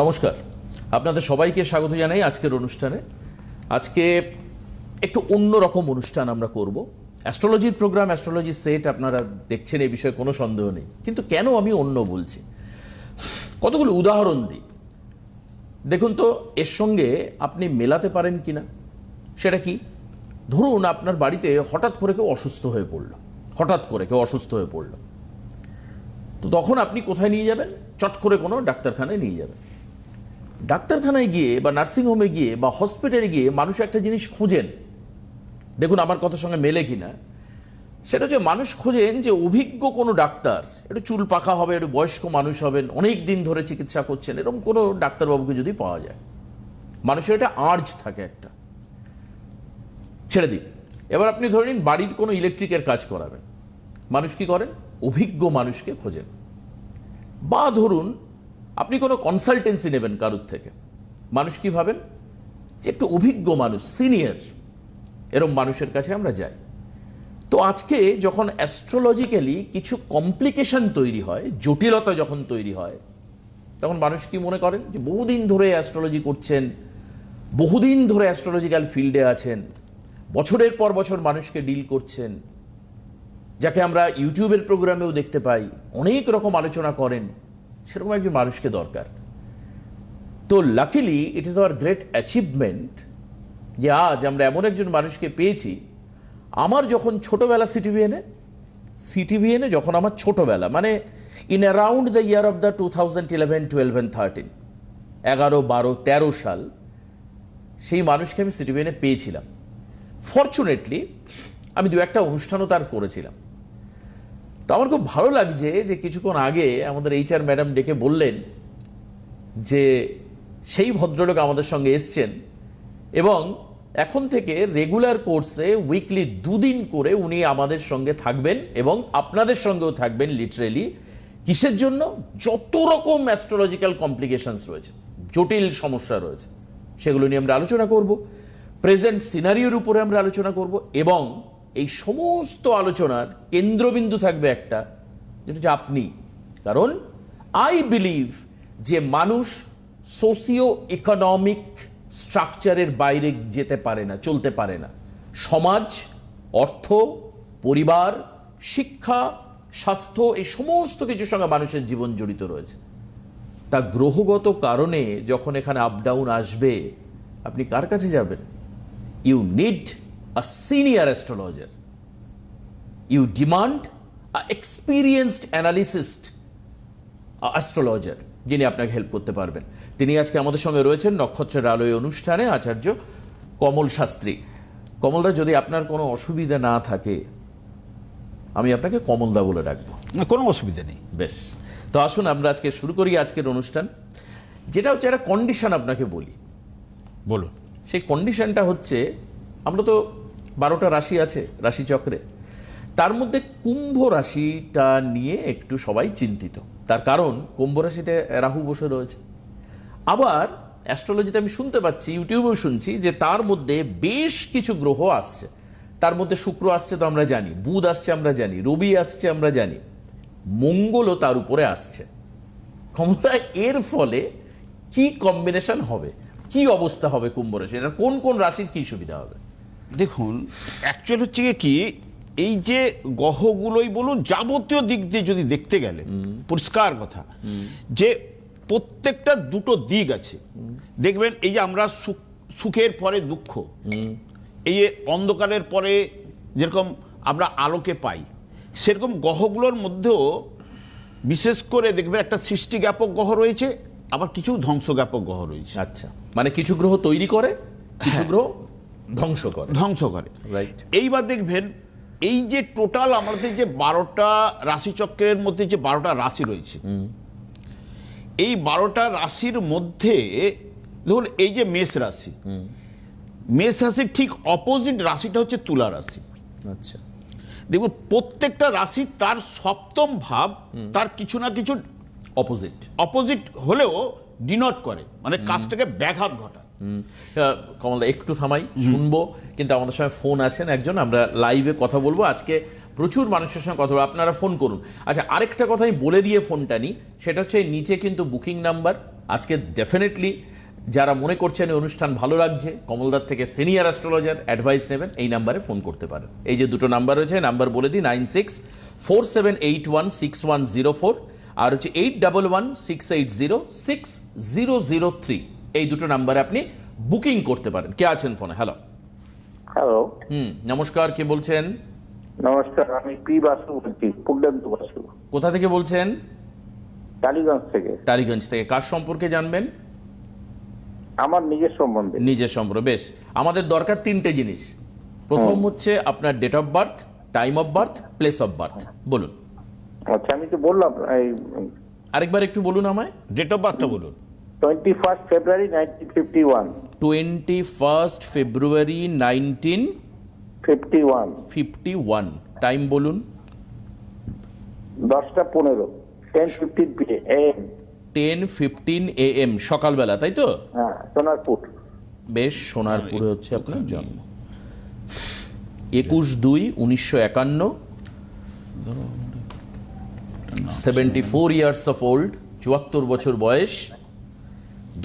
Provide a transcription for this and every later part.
নমস্কার, আপনাদের সবাইকে স্বাগত জানাই আজকের অনুষ্ঠানে। আজকে একটু অন্যরকম অনুষ্ঠান আমরা করব। অ্যাস্ট্রোলজির প্রোগ্রাম, অ্যাস্ট্রোলজি সেট আপনারা দেখছেন, এই বিষয়ে কোনো সন্দেহ নেই। কিন্তু কেন আমি অন্য বলছি, কতগুলো উদাহরণ দিই। দেখুন তো এর সঙ্গে আপনি মেলাতে পারেন কি না। সেটা কি? ধরুন আপনার বাড়িতে হঠাৎ করে কেউ অসুস্থ হয়ে পড়ল, তো তখন আপনি কোথায় নিয়ে যাবেন? চট করে কোনো ডাক্তারখানায় নিয়ে যাবেন। ডাক্তারখানায় গিয়ে বা নার্সিংহোমে গিয়ে বা হসপিটালে গিয়ে মানুষ একটা জিনিস খোঁজেন, দেখুন আমার কথার সঙ্গে মেলে কিনা। সেটা হচ্ছে মানুষ খোঁজেন যে অভিজ্ঞ কোনো ডাক্তার, একটু চুল পাকা হবে, একটু বয়স্ক মানুষ হবেন, অনেক দিন ধরে চিকিৎসা করছেন, এরকম কোনো ডাক্তারবাবুকে যদি পাওয়া যায়। মানুষের এটা আর্জ থাকে একটা। ছেড়ে দিন। এবার আপনি ধরে নিন বাড়ির কোনো ইলেকট্রিকের কাজ করাবেন, মানুষ কি করেন? অভিজ্ঞ মানুষকে খোঁজেন। বা ধরুন আপনি কোনো কনসালটেন্সি নেবেন কারুর থেকে, মানুষ কি ভাবেন? যে একটু অভিজ্ঞ মানুষ, সিনিয়র, এরকম মানুষের কাছে আমরা যাই। তো আজকে যখন অ্যাস্ট্রোলজিক্যালি কিছু কমপ্লিকেশন তৈরি হয়, জটিলতা যখন তৈরি হয়, তখন মানুষ কি মনে করেন? যে বহুদিন ধরে অ্যাস্ট্রোলজি করছেন, বহুদিন ধরে অ্যাস্ট্রোলজিক্যাল ফিল্ডে আছেন, বছরের পর বছর মানুষকে ডিল করছেন, যাকে আমরা ইউটিউবের প্রোগ্রামেও দেখতে পাই, অনেক রকম আলোচনা করেন, সেরকম একজন মানুষকে দরকার। তো luckily it is our great achievement যে আজ আমরা এমন একজন মানুষকে পেয়েছি। আমার যখন ছোটোবেলা সিটিভিএনে যখন আমার ছোটোবেলা, মানে in around the year of the 2011, 12 and 13, 11, 12, 13 সাল, সেই মানুষকে আমি সিটিভিএনে পেয়েছিলাম। ফরচুনেটলি আমি দু একটা অনুষ্ঠানও তার করেছিলাম। তো আমার খুব ভালো লাগছে যে কিছুক্ষণ আগে আমাদের HR ম্যাডাম ডেকে বললেন যে সেই ভদ্রলোক আমাদের সঙ্গে এসছেন এবং এখন থেকে রেগুলার কোর্সে উইকলি 2 দিন করে উনি আমাদের সঙ্গে থাকবেন এবং আপনাদের সঙ্গেও থাকবেন। লিটারেলি কিসের জন্য? যত রকম অ্যাস্ট্রোলজিক্যাল কমপ্লিকেশনস রয়েছে, জটিল সমস্যা রয়েছে, সেগুলো নিয়ে আমরা আলোচনা করব। প্রেজেন্ট সিনারিওর উপরে আমরা আলোচনা করব এবং এই সমস্ত আলোচনার কেন্দ্রবিন্দু থাকবে একটা, যেটা হচ্ছে আপনি। কারণ আই বিলিভ যে মানুষ সোশিও ইকোনমিক স্ট্রাকচারের বাইরে যেতে পারে না, চলতে পারে না। সমাজ, অর্থ, পরিবার, শিক্ষা, স্বাস্থ্য, এই সমস্ত কিছুর সঙ্গে মানুষের জীবন জড়িত রয়েছে। তা গ্রহগত কারণে যখন এখানে আপ ডাউন আসবে, আপনি কার কাছে যাবেন? You need a senior astrologer. You demand a experienced analyst, a astrologer, যিনি আপনাকে হেল্প করতে পারবেন। তিনি আজকে আমাদের সঙ্গে রয়েছেন নক্ষত্রের আলোয় অনুষ্ঠানে, আচার্য কমল শাস্ত্রী। কমলদা, যদি আপনার কোনো অসুবিধা না থাকে আমি আপনাকে কমলদা বলে ডাকবো। না, কোনো অসুবিধা নেই। বেশ, তো আসুন আমরা আজকে শুরু করি আজকের অনুষ্ঠান। যেটা হচ্ছে একটা কন্ডিশন আপনাকে বলি। বলুন। সেই কন্ডিশনটা হচ্ছে, আমরা তো 12টা রাশি আছে রাশিচক্রে, তার মধ্যে কুম্ভ রাশিটা নিয়ে একটু সবাই চিন্তিত। তার কারণ কুম্ভ রাশিতে রাহু বসে রয়েছে। আবার অ্যাস্ট্রোলজিতে আমি শুনতে পাচ্ছি, ইউটিউবেও শুনছি, যে তার মধ্যে বেশ কিছু গ্রহ আসছে। তার মধ্যে শুক্র আসছে তো আমরা জানি, বুধ আসছে আমরা জানি, রবি আসছে আমরা জানি, মঙ্গলও তার উপরে আসছে। ক্ষমতা এর ফলে কি কম্বিনেশন হবে, কি অবস্থা হবে কুম্ভ রাশি? এটা কোন কোন রাশির কি সুবিধা হবে? দেখুন, অ্যাকচুয়াল হচ্ছে কি, এই যে গ্রহগুলোই বলুন, যাবতীয় দিক দিয়ে যদি দেখতে গেলে পরিষ্কার কথা যে প্রত্যেকটা দুটো দিক আছে। দেখবেন এই যে আমরা সুখের পরে দুঃখ, এই যে অন্ধকারের পরে যেরকম আমরা আলোকে পাই, সেরকম গ্রহগুলোর মধ্যেও বিশেষ করে দেখবেন একটা সৃষ্টিজ্ঞাপক গ্রহ রয়েছে, আবার কিছু ধ্বংসজ্ঞাপক গ্রহ রয়েছে। আচ্ছা, মানে কিছু গ্রহ তৈরি করে, কিছু গ্রহ ধ্বংস করে। রাইট। এইবার দেখবেন এই যে টোটাল আমাদের যে 12টা রাশিচক্রের মধ্যে যে 12টা রাশি রয়েছে, এই 12টা রাশির মধ্যে ধরুন এই যে মেষ রাশির ঠিক অপোজিট রাশিটা হচ্ছে তুলা রাশি। আচ্ছা, দেখুন প্রত্যেকটা রাশি তার সপ্তম ভাব তার কিছু না কিছু অপোজিট হলেও ডিনোট করে, মানে কাজটাকে ব্যাঘাত ঘটায়। কমলদা একটু থামাই, শুনবো, কিন্তু আমাদের সঙ্গে ফোন আছেন একজন, আমরা লাইভে কথা বলবো। আজকে প্রচুর মানুষের সঙ্গে কথা বলবো, আপনারা ফোন করুন। আচ্ছা, আরেকটা কথা আমি বলে দিয়ে ফোনটা নিই, সেটা হচ্ছে নিচে কিন্তু বুকিং নাম্বার, আজকে ডেফিনেটলি যারা মনে করছেন এই অনুষ্ঠান ভালো লাগছে, কমলদার থেকে সিনিয়র অ্যাস্ট্রোলজার অ্যাডভাইস নেবেন, এই নাম্বারে ফোন করতে পারেন। এই যে দুটো নাম্বার রয়েছে, নাম্বার বলে দিই 9647816104 আর হচ্ছে 8116806003। এই দুটো নাম্বারে আপনি বুকিং করতে পারেন। কে আছেন ফোনে? হ্যালো। হ্যালো, নমস্কার, কে বলছেন? নমস্কার। আমি পি বাসু বলছি, পুগডেন্দু বাসু, কোথা থেকে বলছেন? টালিগঞ্জ থেকে। টালিগঞ্জ থেকে। কার সম্পর্কে জানবেন? আমার নিজের সম্বন্ধে। নিজের সম্পর্কে। বেশ, আমাদের দরকার তিনটে জিনিস। প্রথম হচ্ছে আপনার date of birth, time of birth, place of birth. বলুন। আচ্ছা, আমি তো বললাম এই আরেকবার একটু বলুন আমায়। ডেট অফ বার্থটা বলুন। 21 ফেব্রুয়ারি 1951। 21 ফেব্রুয়ারি 1951। টাইম বলুন। 10:15, 10:15 PM। 10:15 AM, সকালবেলা, তাই তো? হ্যাঁ, সোনারপুর। বেশ, সোনারপুরে হচ্ছে আপনার জন্ম। 21/2/1951, 74 ইয়ার্স অফ ওল্ড, 74 বছর বয়স,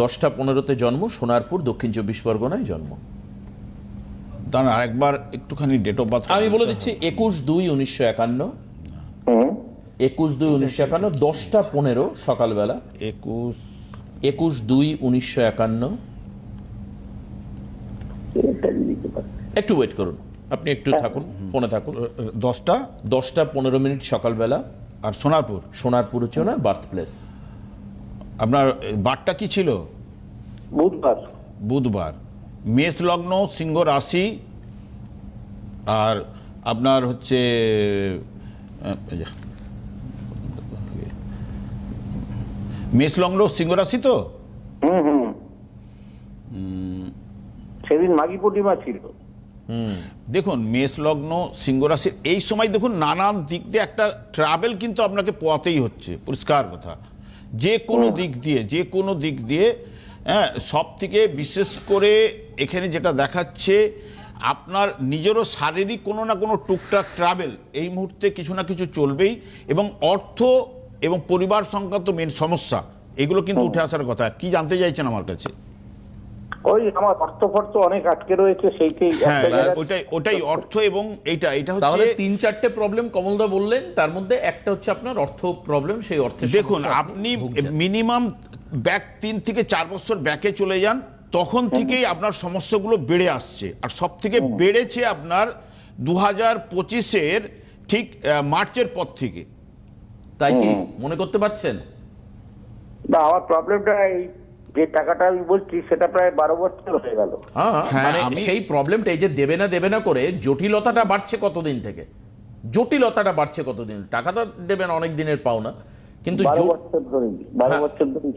10:15 জন্ম, সোনারপুর, দক্ষিণ 24 পরগনায় জন্ম। দাঁড়ান আরেকবার একটুখানি ডেট অফ বার্থ আমি বলে দিচ্ছি 21/2/1951, হুম 21/2/1951, 10:15 সকালবেলা, 21/2/1951। এটা দিতে পারি। একটু ওয়েট করুন, আপনি একটু থাকুন, ফোনে থাকুন। 10:15 সকালবেলা, আর সোনারপুর। সোনারপুর হচ্ছে ওনার বার্থ প্লেস। আপনার বারটা কি ছিল? বুধবার। বুধবার। মেষ লগ্ন, সিংহ রাশি, আর আপনার হচ্ছে মেষ লগ্ন, সিংহ রাশি তো? হুম সেদিন মাঘী পূর্ণিমা ছিল। দেখুন, মেষ লগ্ন, সিংহ রাশির এই সময় দেখুন নানান দিক দিয়ে একটা ট্রাভেল কিন্তু আপনাকে পোয়াতেই হচ্ছে, পরিষ্কার কথা। যে কোনো দিক দিয়ে হ্যাঁ, সব থেকে বিশেষ করে এখানে যেটা দেখাচ্ছে আপনার নিজেরও শারীরিক কোনো না কোনো টুকটাক ট্রাভেল এই মুহূর্তে কিছু না কিছু চলবেই, এবং অর্থ এবং পরিবার সংক্রান্ত মেন সমস্যা এগুলো কিন্তু উঠে আসার কথা। কি জানতে চাইছেন আমার কাছে? ওই আমার অর্থ ফর্থ অনেক আটকে রয়েছে, সেইটাই হ্যাঁ, একটা জায়গায়- ওটাই অর্থ, এবং এটা তাহলে হচ্ছে 3-4টে প্রবলেম কমলদা বললেন, তার মধ্যে একটা হচ্ছে আপনার অর্থ প্রবলেম। সেই অর্থের দেখুন, সমস্যা আপনি ভুগছেন। মিনিমাম ব্যাক 3 থেকে 4 বছর ব্যাকে চলে যান, তখন থেকেই আপনার সমস্যাগুলো বেড়ে আসছে। আর সব থেকে বেড়েছে আপনার 2025-এর ঠিক মার্চের পর থেকে। তাই কি মনে করতে পারছেন? না, আমার প্রবলেমটা এই যে টাকাটা আমি বলছি সেটা প্রায় 12 বছর হয়ে গেল। হ্যাঁ, হ্যাঁ, মানে আমি- সেই প্রবলেমটা এই যে দেবে না করে জটিলতাটা বাড়ছে কতদিন থেকে? টাকা তো দেবেন অনেক দিনের পাওনা, কিন্তু 12 বছর ধরে, 12 হ্যাঁ। বছর ধরে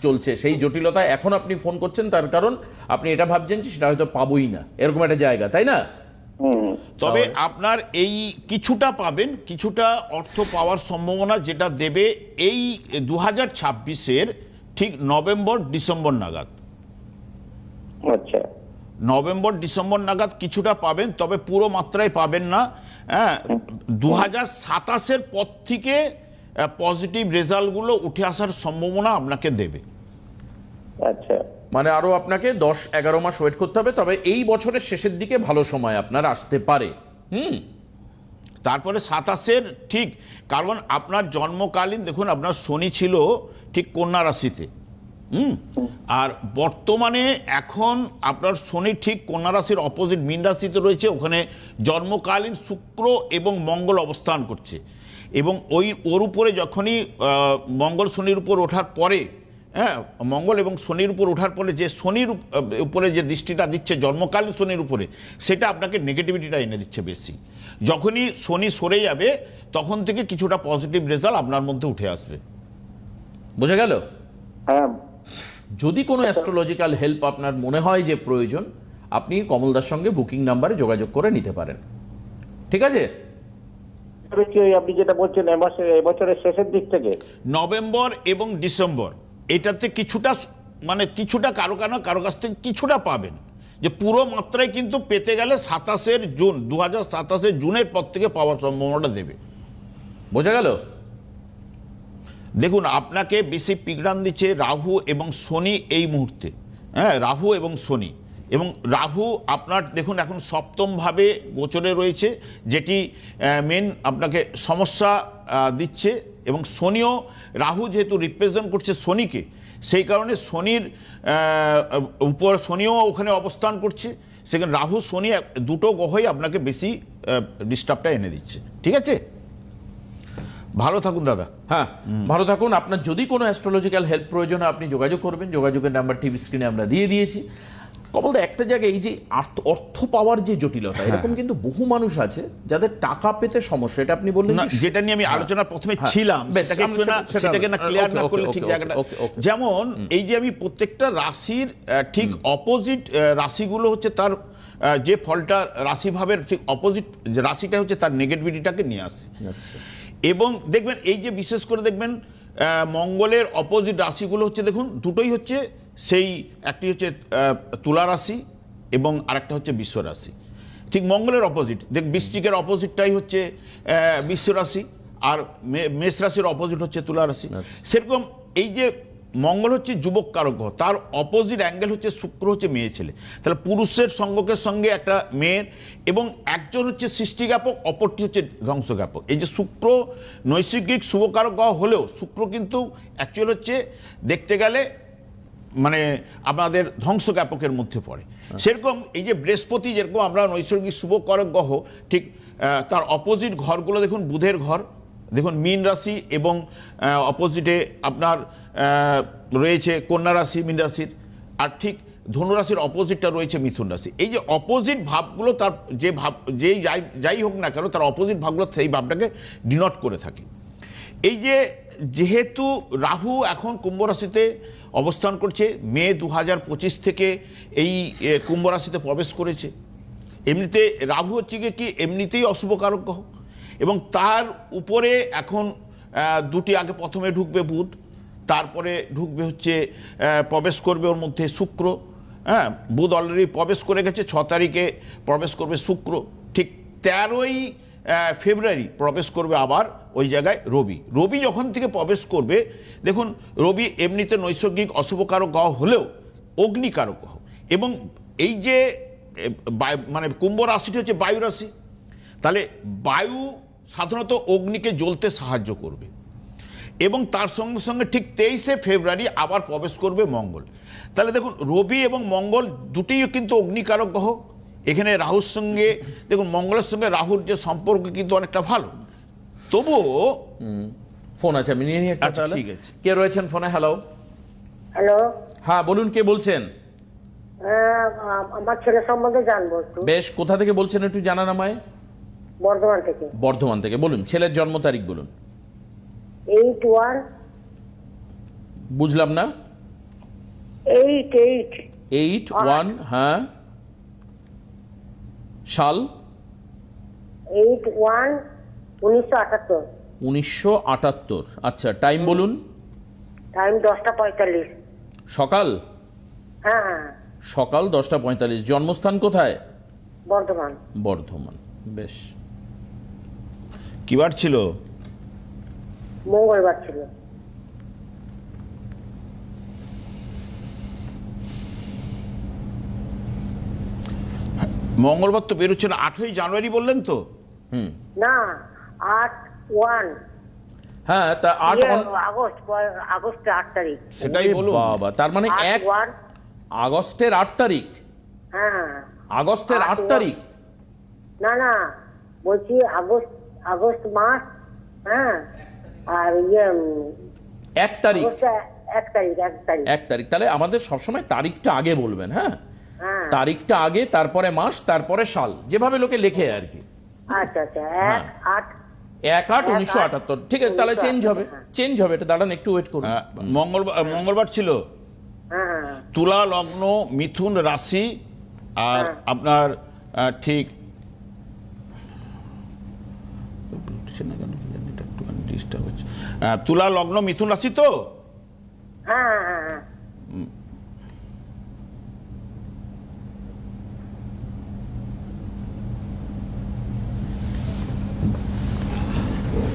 চলছে। সেই জটিলতা এখন আপনি ফোন করছেন, তার কারণ আপনি এটা ভাবছেন যে সেটা হয়তো পাবোই না, এরকম একটা জায়গা, তাই না? তবে আপনার এই কিছুটা পাবেন, কিছুটা অর্থ পাওয়ার সম্ভাবনা যেটা দেবে এই 2026-এর ঠিক নভেম্বর-ডিসেম্বর নাগাদ। আচ্ছা, নভেম্বর-ডিসেম্বর নাগাদ কিছুটা পাবেন, তবে পুরো মাত্রায় পাবেন না। হ্যাঁ, 2027-এর পর থেকে পজিটিভ রেজাল্টগুলো উঠে আসার সম্ভাবনা আপনাকে দেবে। আচ্ছা। মানে আরো আপনাকে 10-11 মাস ওয়েট করতে হবে, তবে এই বছরের শেষের দিকে ভালো সময় আপনার আসতে পারে। তারপরে 27-এর ঠিক, কারণ আপনার জন্মকালীন দেখুন আপনার শনি ছিল ঠিক কন্যা রাশিতে। আর বর্তমানে এখন আপনার শনি ঠিক কন্যা রাশির অপোজিট মীন রাশিতে রয়েছে, ওখানে জন্মকালীন শুক্র এবং মঙ্গল অবস্থান করছে, এবং ওর উপরে যখনই মঙ্গল শনির উপর ওঠার পরে, হ্যাঁ, মঙ্গল এবং শনির উপর ওঠার পরে যে শনির উপরে যে দৃষ্টিটা দিচ্ছে জন্মকালীন শনির উপরে, সেটা আপনাকে নেগেটিভিটিটা এনে দিচ্ছে বেশি। যখনই শনি সরে যাবে তখন থেকে কিছুটা পজিটিভ রেজাল্ট আপনার মধ্যে উঠে আসবে। বোঝা গেল? হ্যাঁ, যদি কোনো অ্যাস্ট্রোলজিক্যাল হেল্প আপনার মনে হয় যে প্রয়োজন, আপনি কমলদার সঙ্গে বুকিং নাম্বারে যোগাযোগ করে নিতে পারেন। ঠিক আছে? আপনি যেটা বলছেন এবছরের শেষের দিক থেকে নভেম্বর এবং ডিসেম্বর এটাতে কিছুটা, মানে কিছুটা কারো কাছ থেকে কিছুটা পাবেন, যে পুরো মাত্রায় কিন্তু পেতে গেলে 27 জুন 2027 জুনের পর থেকে পাওয়ার সম্ভাবনাটা দেবে। বোঝা গেল? দেখুন আপনাকে বেশি পিগড়ান দিচ্ছে রাহু এবং শনি এই মুহূর্তে, হ্যাঁ, রাহু এবং শনি। এবং রাহু আপনার দেখুন এখন সপ্তমভাবে গোচরে রয়েছে, যেটি মেন আপনাকে সমস্যা দিচ্ছে। এবং শনিও, রাহু যেহেতু রিপ্রেজেন্ট করছে শনিকে, সেই কারণে শনির উপর শনিও ওখানে অবস্থান করছে। সেখানে রাহু শনি দুটো গ্রহই আপনাকে বেশি ডিস্টার্বটা এনে দিচ্ছে। ঠিক আছে, ভালো থাকুন দাদা। হ্যাঁ, ভালো থাকুন। আপনার যদি কোনো অ্যাস্ট্রোলজিক্যাল হেল্প প্রয়োজন হয় আপনি যোগাযোগ করবেন, যোগাযোগের নাম্বার টিভি স্ক্রিনে আমরা দিয়ে দিয়েছি। কমলদা, একটা জায়গায় এই যে অর্থ পাওয়ার যে জটিলতা, এরকম কিন্তু বহু মানুষ আছে যাদের টাকা পেতে সমস্যা, এটা আপনি বললেন না, যেটা নিয়ে আমি আলোচনা প্রথমে ছিলাম সেটাকে না ক্লিয়ার না করলে ঠিক জায়গাটা। যেমন এই যে আমি প্রত্যেকটা রাশির ঠিক অপোজিট রাশিগুলো হচ্ছে তার যে ফলটা রাশিভাবের ঠিক অপোজিট রাশিটা হচ্ছে তার নেগেটিভিটিটাকে নিয়ে আসে। এবং দেখবেন এই যে বিশেষ করে দেখবেন মঙ্গলের অপোজিট রাশিগুলো হচ্ছে, দেখুন দুটোই হচ্ছে সেই, একটি হচ্ছে তুলা রাশি এবং আরেকটা হচ্ছে বিশ্ব রাশি। ঠিক মঙ্গলের অপোজিট দেখ, বৃশ্চিকের অপোজিটটাই হচ্ছে বিশ্ব রাশি, আর মেষ রাশির অপোজিট হচ্ছে তুলা রাশি। সেরকম এই যে মঙ্গল হচ্ছে যুবক কারক গ্রহ, তার অপোজিট অ্যাঙ্গেল হচ্ছে শুক্র, হচ্ছে মেয়ে ছেলে। তাহলে পুরুষের সঙ্গকের সঙ্গে একটা মেয়ের, এবং একজন হচ্ছে সৃষ্টিজ্ঞাপক, অপরটি হচ্ছে ধ্বংসজ্ঞাপক। এই যে শুক্র নৈসর্গিক শুভকারক গ্রহ হলেও শুক্র কিন্তু অ্যাকচুয়াল হচ্ছে দেখতে গেলে মানে আপনাদের ধ্বংসজ্ঞাপকের মধ্যে পড়ে। সেরকম এই যে বৃহস্পতি, যেরকম আমরা নৈসর্গিক শুভকারক গ্রহ, ঠিক তার অপোজিট ঘরগুলো দেখুন, বুধের ঘর দেখুন মীন রাশি, এবং অপোজিটে আপনার রয়েছে কন্যা রাশি মীন রাশির, আর ঠিক ধনুরাশির অপোজিটটা রয়েছে মিথুন রাশি। এই যে অপোজিট ভাবগুলো, তার যে ভাব যাই হোক না কেন, তার অপোজিট ভাবগুলো সেই ভাবটাকে ডিনোট করে থাকে। এই যে যেহেতু রাহু এখন কুম্ভ রাশিতে অবস্থান করছে, মে 2025 থেকে এই কুম্ভ রাশিতে প্রবেশ করেছে। এমনিতে রাহু হচ্ছে কি এমনিতেই অশুভকারক গ্রহ, এবং তার উপরে এখন দুটি আগে প্রথমে ঢুকবে বুধ, তারপরে ঢুকবে হচ্ছে প্রবেশ করবে ওর মধ্যে শুক্র। হ্যাঁ, বুধ অলরেডি প্রবেশ করে গেছে, 6 তারিখে প্রবেশ করবে শুক্র। ঠিক 13ই ফেব্রুয়ারি প্রবেশ করবে আবার ওই জায়গায় রবি। রবি যখন থেকে প্রবেশ করবে, দেখুন রবি এমনিতে নৈসর্গিক অশুভকারক গ্রহ হলেও অগ্নিকারক গ্রহ। এবং এই যে মানে কুম্ভ রাশিটি হচ্ছে বায়ু রাশি, তাহলে বায়ু সাধারণত অগ্নিকে জ্বলতে সাহায্য করবে। এবং তার সঙ্গে সঙ্গে ঠিক 23শে ফেব্রুয়ারি আবার প্রবেশ করবে মঙ্গল। তাহলে দেখুন রবি এবং মঙ্গল দুটিই কিন্তু অগ্নিকারক গ্রহ। এখানে রাহুর সঙ্গে দেখুন, মঙ্গলের সঙ্গে রাহুর যে সম্পর্ক কিন্তু অনেকটা ভালো। তবুও ফোন আছে, আমি নিয়ে নিই একটা। আচ্ছা, তাহলে ঠিক আছে। কে রয়েছেন ফোনে? হ্যালো। হ্যালো, হ্যাঁ বলুন, কে বলছেন? আমার ছেলে সম্বন্ধে জানবো একটু। বেশ, কোথা থেকে বলছেন একটু জানান আমায়। বর্ধমান থেকে। বর্ধমান থেকে, বলুন ছেলের জন্ম তারিখ বলুন। 81 বুঝলাম না। 8 হ্যাঁ, সাল 81 1978। 1978। আচ্ছা, টাইম বলুন। টাইম 10:45। সকাল? হ্যাঁ হ্যাঁ, সকাল 10:45। জন্মস্থান কোথায়? বর্ধমান। বর্ধমান, বেশ। কি বার ছিল? মঙ্গলবার ছিল। মঙ্গলবার তো বেরোচ্ছে না, 8ই জানুয়ারি বললেন তো? না, 8-1। হ্যাঁ, তা 8 আগস্টের 8 তারিখ। সেটাই বলুন। বাবা, তার মানে 8-1। আগস্টের 8 তারিখ। হ্যাঁ, আগস্টের 8 তারিখ? না না, বলছি আগস্ট মাস। হ্যাঁ, আর 1 তারিখ। 1 তারিখ। 1 তারিখ। তাহলে আমাদের সবসময় তারিখটা আগে বলবেন। হ্যাঁ, হ্যাঁ, তারিখটা আগে, তারপরে মাস, তারপরে সাল, যেভাবে লোকে লেখে আর কি। আচ্ছা আচ্ছা। হ্যাঁ। 1-8-1978। ঠিক আছে, তাহলে চেঞ্জ হবে, এটা দাঁড়ান একটু ওয়েট করুন। মঙ্গলবার ছিল। হ্যাঁ, তুলা লগ্ন, মিথুন রাশি, আর আপনার ঠিক তুলা লগ্ন মিথুন রাশি তো। হ্যাঁ, হ্যাঁ, হ্যাঁ।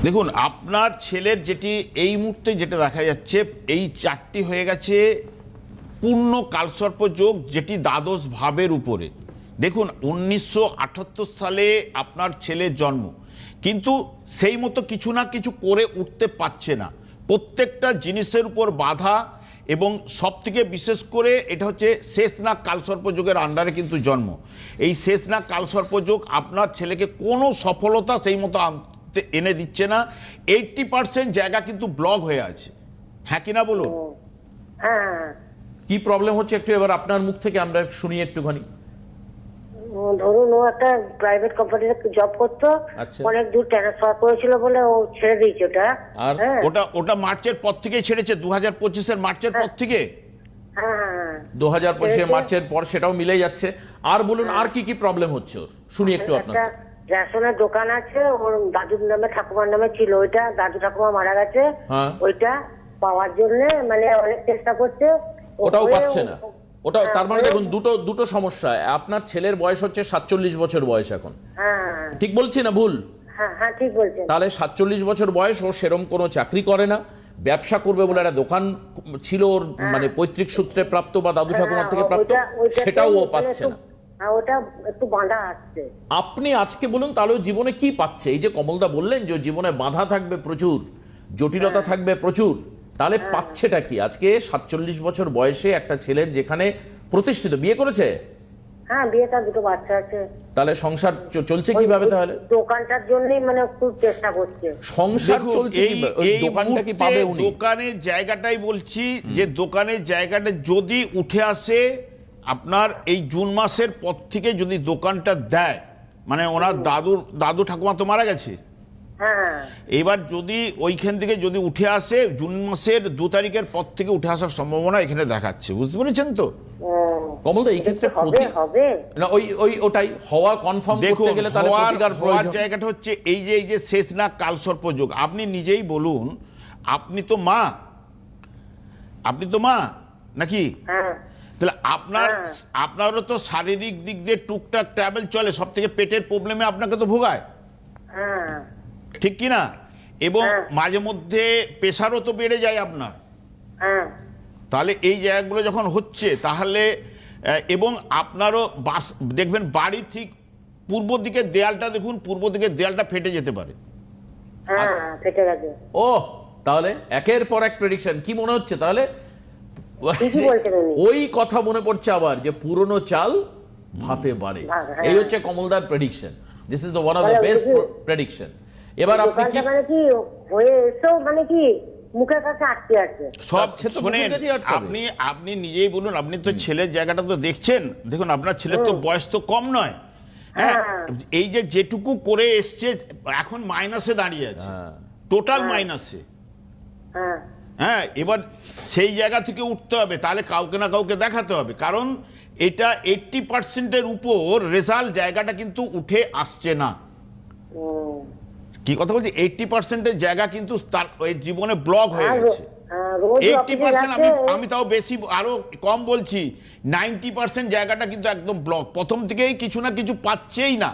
দেখুন আপনার ছেলের যেটি এই মুহূর্তে যেটা দেখা যাচ্ছে, এই 4টি হয়ে গেছে পূর্ণ কালসর্প যোগ, যেটি দ্বাদশ ভাবের উপরে। দেখুন 1978 সালে আপনার ছেলের জন্ম, কিন্তু সেই মতো কিছু না কিছু করে উঠতে পারছে না, প্রত্যেকটা জিনিসের উপর বাধা, এবং সব থেকে বিশেষ করে এটা হচ্ছে শেষনাগ কালসর্প যোগের আন্ডারে কিন্তু জন্ম। এই শেষনাগ কালসর্প যোগ আপনার ছেলেকে কোনো সফলতা সেই মতো এনে দিচ্ছে না। 80% জায়গা কিন্তু ব্লক হয়ে আছে, হ্যাঁ কিনা বলুন? হ্যাঁ, কি প্রবলেম হচ্ছে একটু এবার আপনার মুখ থেকে আমরা শুনি একটুখানি। ধরুন ও একটা প্রাইভেট কোম্পানিতে জব করতো, আচ্ছা। অনেক দূর ট্রান্সফার করেছিল বলে ও ছেড়ে দিয়েছে ওটা। আর হ্যাঁ ওটা মার্চের পর থেকে ছেড়েছে, 2025-এর মার্চের পর থেকে। হ্যাঁ 2025 মার্চের পর সেটাও মিলে যাচ্ছে। আর বলুন আর কি কি প্রবলেম হচ্ছে ওর, শুনি একটু আপনার। একটা রেশনের দোকান আছে ওর, দাদুর নামে ঠাকুমার নামে ছিল ওইটা, দাদু ঠাকুমা মারা গেছে। হ্যাঁ। ওইটা পাওয়ার জন্য মানে অনেক চেষ্টা করছে, ওটাও হয়েও- পাচ্ছে না। ওটা হ্যাঁ, তার মানে হয়েও- দেখুন দুটো সমস্যা। আপনার ছেলের বয়স হচ্ছে 47 বছর বয়স এখন, হ্যাঁ ঠিক বলছি না ভুল? হ্যাঁ হ্যাঁ ঠিক বলছেন। তাহলে 47 বছর বয়স, ও সেরম কোনো চাকরি করে না, ব্যবসা করবে বলে একটা দোকান ছিল ওর, মানে পৈতৃক সূত্রে প্রাপ্ত বা দাদু ঠাকুমার থেকে প্রাপ্ত, সেটাও ও পাচ্ছে না। হ্যাঁ ওটা একটু বাঁধা আসছে। আপনি আজকে বলুন তাহলে ও জীবনে কি পাচ্ছে? এই যে কমলদা বললেন যে ওর জীবনে বাধা থাকবে প্রচুর, জটিলতা থাকবে প্রচুর, তাহলে পাচ্ছেটা কি? আজকে 47 বছর বয়সে একটা ছেলের যেখানে প্রতিষ্ঠিত, বিয়ে করেছে, হ্যাঁ বিয়েটা, দুটো বাচ্চা আছে। তাহলে সংসার চলছে কিভাবে? তাহলে দোকানটার জন্যই মানে খুব চেষ্টা করছে। সংসার দেখুন, চলছে কিভাবে? ওই এই দোকানটা কি মুহূর্তে পাবে উনি? দোকানের জায়গাটাই বলছি, যে দোকানের জায়গাটা যদি উঠে আসে আপনার এই জুন মাসের পর থেকে, যদি দোকানটা দেয়, মানে ওনার দাদু ঠাকুমা তো মারা গেছে, হ্যাঁ এবার যদি ওইখান থেকে যদি উঠে আসে, জুন মাসের 2 তারিখের পর থেকে উঠে আসার সম্ভাবনা এখানে দেখাচ্ছে, বুঝতে পেরেছেন তো? কমলদা এই ক্ষেত্রে হবে হবে না, ওটাই হওয়া কনফার্ম দেখুন, করতে গেলে তাহলে প্রতিকার হওয়ার প্রয়োজন। জায়গাটা হচ্ছে এই যে শেষনাগ কালসর্প যোগ। আপনি নিজেই বলুন, আপনি তো মা নাকি? হ্যাঁ তাহলে আপনারও তো শারীরিক দিক দিয়ে টুকটাক ট্রাভেল চলে, সব থেকে পেটের প্রবলেমে আপনাকে তো ভোগায়, হ্যাঁ ঠিক কি না? এবং হ্যাঁ। মাঝে মধ্যে প্রেশারও তো বেড়ে যায় আপনার। হ্যাঁ তাহলে এই জায়গাগুলো যখন হচ্ছে, তাহলে এবং আপনারও দেখবেন বাড়ির ঠিক পূর্ব দিকের দেয়ালটা, দেখুন পূর্ব দিকের দেয়ালটা ফেটে যেতে পারে। হ্যাঁ ফেটে গেছে। ও তাহলে একের পর এক প্রেডিকশন, কি মনে হচ্ছে তাহলে? ঠিকই বলছেন উনি। ওই কথা মনে পড়ছে আবার, যে পুরনো চাল ভাতে বাড়ে। হ্যাঁ। এই হচ্ছে কমলদার prediction. This is the one of the তাহলে বেস্ট ওই যে- প্রেডিকশন। এবার আপনি কি দোকানটা মানে কি হয়ে এসেও মানে কি মুখের কাছে আটকে আছে। সব সে তো শোনেন, মুখের কাছেই আটকাবে। আপনি নিজেই বলুন, আপনি তো ছেলের জায়গাটা তো দেখছেন, দেখুন আপনার ছেলের তো বয়স তো কম নয়। হ্যাঁ, হ্যাঁ। এই যে যেটুকু করে এসছে এখন মাইনাসে দাঁড়িয়ে আছে, টোটাল মাইনাসে। হ্যাঁ হ্যাঁ, এবার সেই জায়গা থেকে উঠতে হবে, তাহলে কাউকে না কাউকে দেখাতে হবে, কারণ এটা 80%-এর উপর রেজাল্ট জায়গাটা কিন্তু উঠে আসছে না। হুম। কি কথা বলছি, 80%-এর জায়গা কিন্তু তার ওই জীবনে ব্লক হয়ে আর গেছে। রোজ 80% অফিসে আমি তাও বেশি আরো কম বলছি, 90% জায়গাটা কিন্তু একদম ব্লক, প্রথম থেকেই কিছু না কিছু পাচ্ছেই না,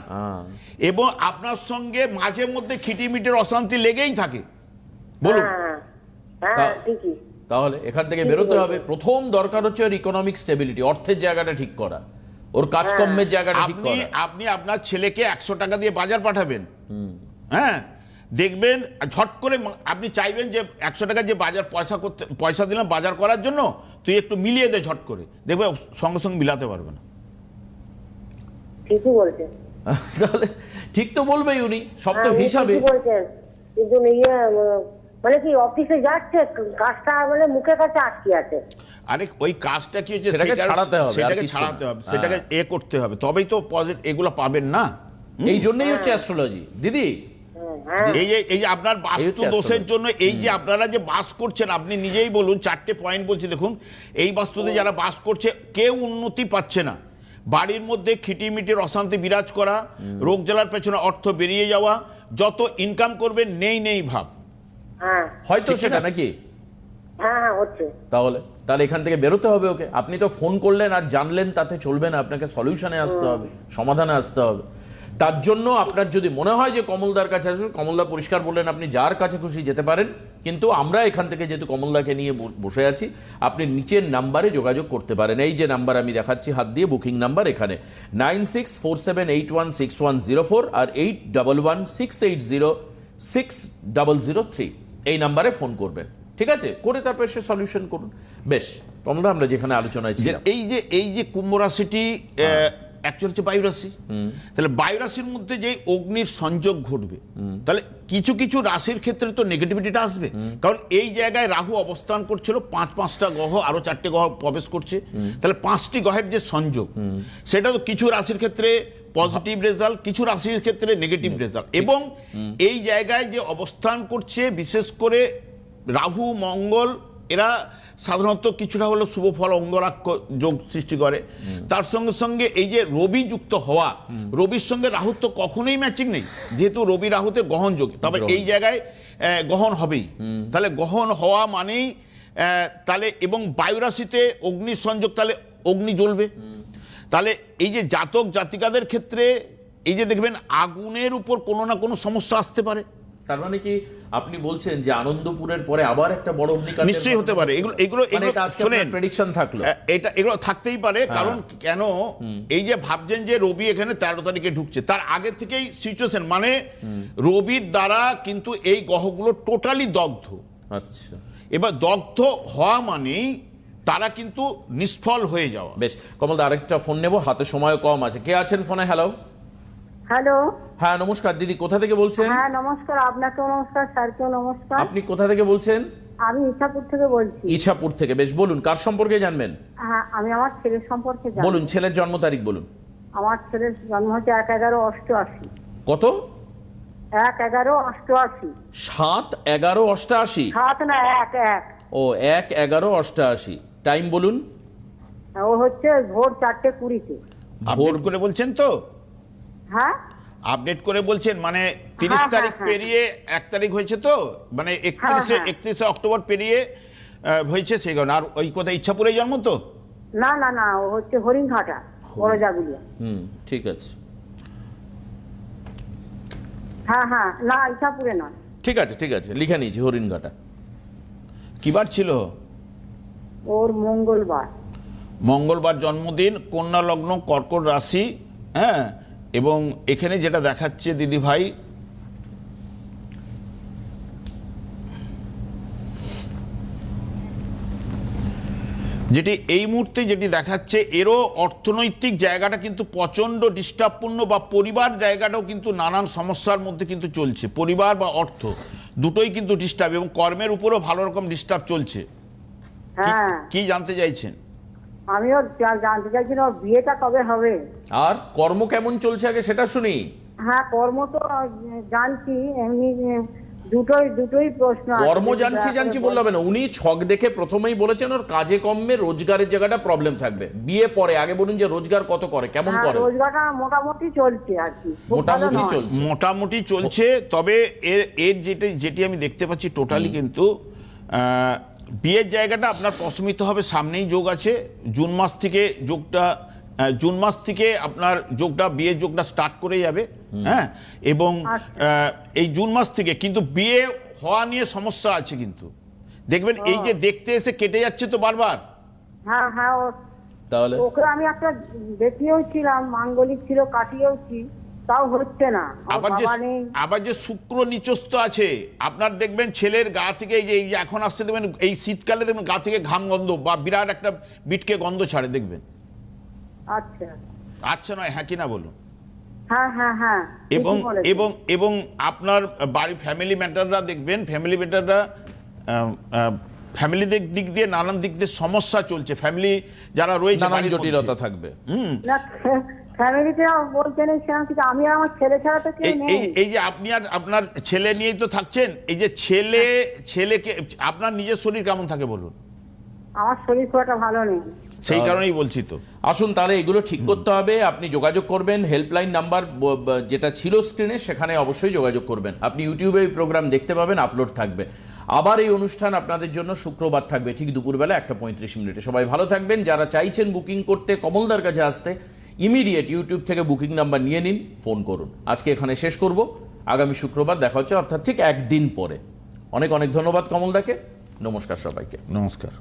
এবং আপনার সঙ্গে মাঝে মধ্যে খিটিমিটির অশান্তি লেগেই থাকে। বলুন। হ্যাঁ তা- ঠিকই। তাহলে এখান থেকে বেরোতে হবে। প্রথম দরকার হচ্ছে ওর ইকোনমিক স্টেবিলিটি, অর্থের জায়গাটা ঠিক করা, ওর কাজকর্মের জায়গাটা ঠিক করা। আপনি আপনার ছেলেকে 100 টাকা দিয়ে বাজার পাঠাবেন, হ্যাঁ, দেখবেন ঝট করে আপনি চাইবেন যে 100 টাকা যে বাজার পয়সা দিলাম বাজার করার জন্য, তুই একটু মিলিয়ে দে ঝট করে, দেখবে সঙ্গে সঙ্গে মিলাতে পারবে না। ঠিকই বলছেন। তাহলে ঠিক তো বলবেই উনি, সব তো হ্যাঁ, উনি হিসাবে। ঠিকই বলছেন, কিন্তু মানে কি অফিসে যাচ্ছে, কাজটা মানে মুখের কাছে আটকে আছে। আরে ওই কাজটা কি হচ্ছে, সেটাকে ছাড়াতে হবে, আর সেটাকে কিচ্ছু ছাড়াতে না। হবে, সেটাকে করতে হবে, তবেই তো পজিটিভ এগুলো পাবেন না। এই জন্যই হচ্ছে অ্যাস্ট্রোলজি দিদি। হ্যাঁ এই যে আপনার বাস্তু দোষের জন্য, এই যে আপনারা যে বাস করছেন, আপনি নিজেই বলুন, 4টে পয়েন্ট বলছি দেখুন, এই বাস্তুতে যারা বাস করছে কেউ উন্নতি পাচ্ছে না, বাড়ির মধ্যে খিটিমিটির অশান্তি বিরাজ করা, রোগ জ্বালার পেছনে অর্থ বেরিয়ে যাওয়া, যত ইনকাম করবেন নেই ভাব। হ্যাঁ হয়তো ঠিক সেটা না? নাকি? হ্যাঁ হচ্ছে। তাহলে এখান থেকে বেরোতে হবে ওকে। আপনি তো ফোন করলেন আর জানলেন তাতে চলবে না, আপনাকে সলিউশনে আসতে হবে, সমাধানে আসতে হবে। তার জন্য আপনার যদি মনে হয় যে কমলদার কাছে আসবেন, কমলদা পরিষ্কার বললেন আপনি যার কাছে খুশি যেতে পারেন, কিন্তু আমরা এখান থেকে যেহেতু কমলদাকে নিয়ে বসে আছি, আপনি নিচের নাম্বারে যোগাযোগ করতে পারেন। এই যে নাম্বার আমি দেখাচ্ছি হাত দিয়ে, বুকিং নাম্বার এখানে 9647816104 আর 816806806003, এই নাম্বারে ফোন করবেন, ঠিক আছে? করে তারপর সে সলিউশন করুন। বেশ কমলদা, আমরা যেখানে আলোচনায় ছিলাম, এই যে কুম্ভ রাশিটি অ্যাকচুয়ালি হচ্ছে বায়ু রাশি, তাহলে বায়ু রাশির মধ্যে যে অগ্নির সংযোগ ঘটবে, তাহলে কিছু কিছু রাশির ক্ষেত্রে তো নেগেটিভিটিটা আসবে, কারণ এই জায়গায় রাহু অবস্থান করছিল, পাঁচটা গ্রহ আরো 4টে গ্রহ প্রবেশ করছে, তাহলে 5টি গ্রহের যে সংযোগ, সেটা তো কিছু রাশির ক্ষেত্রে পজিটিভ রেজাল্ট, কিছু রাশির ক্ষেত্রে নেগেটিভ রেজাল্ট। এবং এই জায়গায় যে অবস্থান করছে, বিশেষ করে রাহু মঙ্গল, এরা সাধারণত কিছুটা হলো শুভ ফল অঙ্গরাক্ষ যোগ সৃষ্টি করে। তার সঙ্গে সঙ্গে এই যে রবি যুক্ত হওয়া, রবির সঙ্গে রাহুর তো কখনোই ম্যাচিং নেই, যেহেতু রবি রাহুতে গহন যোগ, তবে এই জায়গায় গহন হবেই। তাহলে গহন হওয়া মানেই তাহলে, এবং বায়ু রাশিতে অগ্নির সংযোগ, তাহলে অগ্নি জ্বলবে। তাহলে এই যে জাতক জাতিকাদের ক্ষেত্রে এই যে দেখবেন আগুনের উপর কোনো না কোনো সমস্যা আসতে পারে। তার মানে কি আপনি বলছেন যে আনন্দপুরের পরে আবার একটা বড় অগ্নিকাণ্ড নিশ্চয়ই হতে পারে। এগুলো প্রেডিকশন থাকলো, এগুলো থাকতেই পারে। কারণ কেন, এই যে ভাবছেন যে রবি এখানে 13 তারিখে ঢুকছে, তার আগে থেকেই সিচুয়েশন, মানে রবির দ্বারা কিন্তু এই গ্রহগুলো টোটালি দগ্ধ। আচ্ছা, এবার দগ্ধ হওয়া মানেই তারা কিন্তু নিষ্ফল হয়ে যাওয়া। বেশ কমলদা, আরেকটা ফোন নেব, হাতে সময় কম আছে। কে আছেন ফোনে? হ্যালো। হ্যালো, হ্যাঁ নমস্কার দিদি, কোথা থেকে বলছেন? হ্যাঁ নমস্কার, আপনাকেও নমস্কার, স্যারকেও নমস্কার। আপনি কোথা থেকে বলছেন? আমি ইছাপুর থেকে বলছি। ইছাপুর থেকে, বেশ বলুন কার সম্পর্কে জানবেন? হ্যাঁ, আমি আমার ছেলের সম্পর্কে জানি। বলুন, ছেলের জন্ম তারিখ বলুন। আমার ছেলের জন্ম হচ্ছে 1/11/88। কত? 1/11/88। 7/11/88? 7 না 1 ও 1/11/88। টাইম বলুন। ও হচ্ছে ভোর 4:20-তে। ভোর করে বলছেন তো? হ্যাঁ, আপডেট করে বলছেন, মানে 30 তারিখ পেরিয়ে 1 তারিখ হয়েছে তো, মানে 31শে অক্টোবর পেরিয়ে হয়েছে, সেই কারণে। আর ওই কথা ইচ্ছাপুরে জন্ম তো? না না না, ও হচ্ছে হরিণঘাটা, বড়জাগুলিয়া। ঠিক আছে, হ্যাঁ হ্যাঁ, না ইছাপুরে না। ঠিক আছে, ঠিক আছে, লিখে নিয়েছি, হরিণঘাটা। কি বার ছিল? ওর মঙ্গলবার। মঙ্গলবার জন্মদিন, কন্যা লগ্ন, কর্কট রাশি। হ্যাঁ, এবং এখানে যেটা দেখাচ্ছে দিদি ভাই, যেটি এই মুহূর্তে যেটি দেখাচ্ছে, এরও অর্থনৈতিক জায়গাটা কিন্তু প্রচন্ড ডিস্টার্বপূর্ণ, বা পরিবার জায়গাটাও কিন্তু নানান সমস্যার মধ্যে কিন্তু চলছে। পরিবার বা অর্থ দুটোই কিন্তু ডিস্টার্ব, এবং কর্মের উপরও ভালো রকম ডিস্টার্ব চলছে। হ্যাঁ, কি জানতে চাইছেন? আমিও জানতে চাইছি ওর বিয়েটা কবে হবে। আর কর্ম কেমন চলছে আগে সেটা শুনি। হ্যাঁ, কর্ম তো জানছি, এমনি দুটোই প্রশ্ন আছে। কর্ম জানছি বললে হবে না, উনি ছক দেখে প্রথমেই বলেছেন ওর কাজে কর্মে রোজগারের জায়গাটা প্রবলেম থাকবে। বিয়ে পরে, আগে বলুন যে রোজগার কত করে, কেমন করে? রোজগারটা মোটামুটি চলছে আর কি, মোটামুটি চলছে। তবে এর যেটি আমি দেখতে পাচ্ছি টোটালি কিন্তু বিয়ের জায়গাটা আপনার প্রশমিত হবে। সামনেই যোগ আছে, জুন মাস থেকে আপনার যোগটা, বিয়ের যোগটা স্টার্ট করে যাবে। হ্যাঁ, এবং এই জুন মাস থেকে কিন্তু বিয়ে হওয়া নিয়ে সমস্যা আছে, কিন্তু দেখবেন এই যে দেখতে এসে কেটে যাচ্ছে তো বারবার। হ্যাঁ হ্যাঁ, তাহলে ওকে আমি একটা দেখিয়েও ছিলাম, মাঙ্গলিক ছিল, কাটিয়েওছি, তাও হচ্ছে না। আবার যে শুক্র নিচস্থ আছে, আপনার দেখবেন ছেলের গা থেকে এই যে এখন আসছে, দেখবেন এই শীতকালে দেখবেন গা থেকে ঘাম গন্ধ বা বিরাট একটা বিটকে গন্ধ ছাড়ে, দেখবেন। আচ্ছা আচ্ছা নয়, হ্যাঁ কি না বলুন। হ্যাঁ হ্যাঁ হ্যাঁ, এবং আপনার বাড়ি ফ্যামিলি ম্যাটাররা দেখবেন, ফ্যামিলি দিক দিয়ে নানান দিক দিয়ে সমস্যা চলছে। ফ্যামিলি যারা রয়েছে নানান জটিলতা থাকবে। ফ্যামিলিতে বলতে নেই সেরকম কিছু, আমি আর আমার ছেলে ছাড়া তো কেউ নেই। এই যে আপনি আর আপনার ছেলে নিয়েই তো থাকছেন, এই যে ছেলেকে আপনার নিজের শরীর কেমন থাকে বলুন? আমার শরীর খুব একটা ভালো নেই, সেই কারণেই বলছি তো। আসুন তাহলে এগুলো ঠিক করতে হবে। আপনি যোগাযোগ করবেন, হেল্পলাইন নাম্বার যেটা ছিল স্ক্রিনে সেখানে অবশ্যই যোগাযোগ করবেন। আপনি ইউটিউবে এই প্রোগ্রাম দেখতে পাবেন, আপলোড থাকবে। আবার এই অনুষ্ঠান আপনাদের জন্য শুক্রবার থাকবে ঠিক দুপুরবেলা 1:35 মিনিটে। সবাই ভালো থাকবেন। যারা চাইছেন বুকিং করতে, কমলদার কাছে আসতে, ইমিডিয়েট ইউটিউব থেকে বুকিং নাম্বার নিয়ে নিন, ফোন করুন। আজকে এখানে শেষ করব, আগামী শুক্রবার দেখা হচ্ছে, অর্থাৎ ঠিক একদিন পরে। অনেক অনেক ধন্যবাদ কমলদাকে, নমস্কার সবাইকে। নমস্কার।